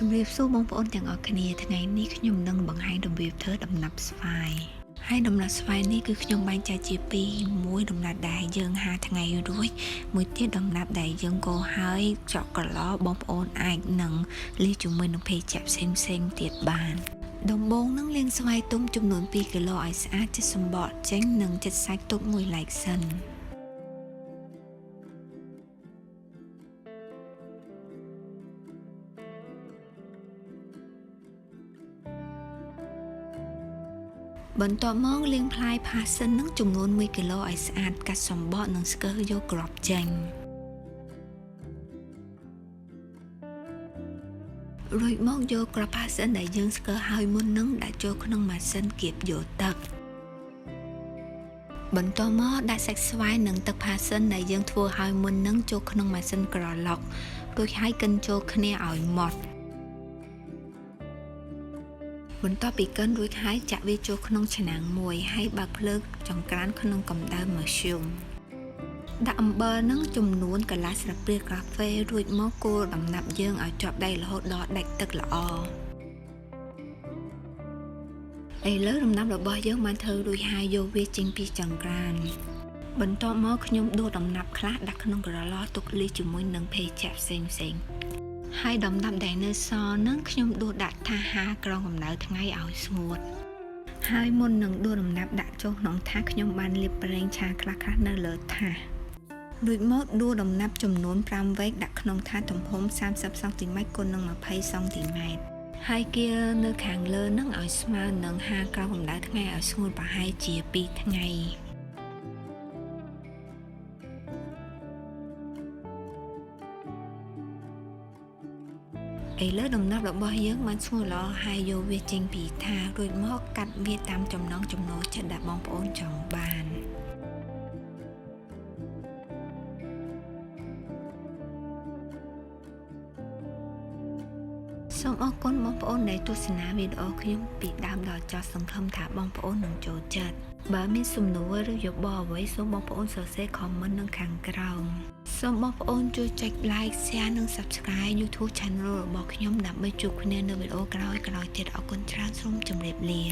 ជំរាបសួរបងប្អូនទាំងអស់គ្នាថ្ងៃនេះខ្ញុំនឹងបង្ហាញរបៀបធ្វើដំណាប់ស្វាយហើយដំណាប់ស្វាយនេះគឺខ្ញុំបែងចែកជាពីរមួយដំណាប់ដែលយើងហាលថ្ងៃរួចមួយទៀតដំណាប់ដែលយើងកូរហើយចក់ក្រឡបងប្អូនអាចនឹងលាយជាមួយនឹងភេសជ្ជៈផ្សេងៗទៀតបានដំបូងនឹងលាងស្វាយទុំចំនួន2គីឡូឲ្យស្អាតចិតសំបកចេញនិងចិតសាច់ទុកមួយឡែកសិនបន្ទាប់មកលាងផ្លែផាសសិននឹងចំនួន1គីឡូឲ្យស្អាតកាត់សំបកនិងស្កើយកគ្រាប់ចេញរួចមកយកគ្រាប់ផាសសិនដែលយើងស្កើហើយមុននឹងដាក់ចូលក្នុងម៉ាស៊ីនគៀបយកទឹកបន្ទាប់មកដាក់សាច់ស្វាយនិងទឹកផាសសិនដែលយើងធ្វើហើយមុននឹងចូលក្នុងម៉ាស៊ីនក្រឡុករួចហើយកិនចូលគ្នាឲ្យម៉ត់បន្ទាប់ពីកិនរួចហើយចាក់វាចូលក្នុងឆ្នាំងមួយហើយបើកភ្លើងចង្ក្រានក្នុងកម្ដៅមធ្យមដាក់អំបិលនឹងចំនួនកន្លះស្លាបព្រាកាហ្វេរួចមកកូរដំណាប់យើងឲ្យជាប់ដៃរហូតដល់ដាច់ទឹកល្អឥឡូវដំណាប់របស់យើងបានធ្វើរួចហើយយកវាចេញពីចង្ក្រានបន្ទាប់មកខ្ញុំដួសដំណាប់ខ្លះដាក់ក្នុងក្រឡទុកលាយជាមួយនឹងភេសជ្ជៈផ្សេងៗហើយដំណាប់ដែលនៅសល់នឹងខ្ញុំដួសដាក់ថាសហាលក្រោមកម្ដៅថ្ងៃឲ្យស្ងួតហើយមុននឹងដួសដំណាប់ដាក់ចូលក្នុងថាសខ្ញុំបានលាបប្រេងឆាខ្លះៗនៅលើថាសរួចមកដួសដំណាប់ចំនួន5វែកដាក់ក្នុងថាសទំហំ30សង់ទីម៉ែត្រគុណនឹង20សង់ទីម៉ែត្រហើយគានៅខាងលើនឹងឲ្យស្មើនឹងហាលក្រោមកម្ដៅថ្ងៃឲ្យស្ងួតប្រហែលជា2ថ្ងៃឥឡូវដំណាប់របស់យើងបានស្ងួតល្អហើយយកវាចេញពីថាសរួចមកកាត់វាតាមចំណង់ចំណូលចិត្តដែលបងប្អូនចង់បានសូមអរគុណបងប្អូនដែលទស្សនាវីដេអូខ្ញុំពីដើមដល់ចប់សង្ឃឹមថាបងប្អូននឹងចូលចិត្តបើមានសំណួរឬយោបល់អ្វីសូមបងប្អូនសរសេរខមមិននៅខាងក្រោមសូមបងប្អូនជួយចុច like share និង subscribe YouTube Channel របស់ខ្ញុំដើម្បីជួបគ្នានៅវីដេអូក្រោយៗទៀតអរគុណច្រើនសូមជម្រាបលា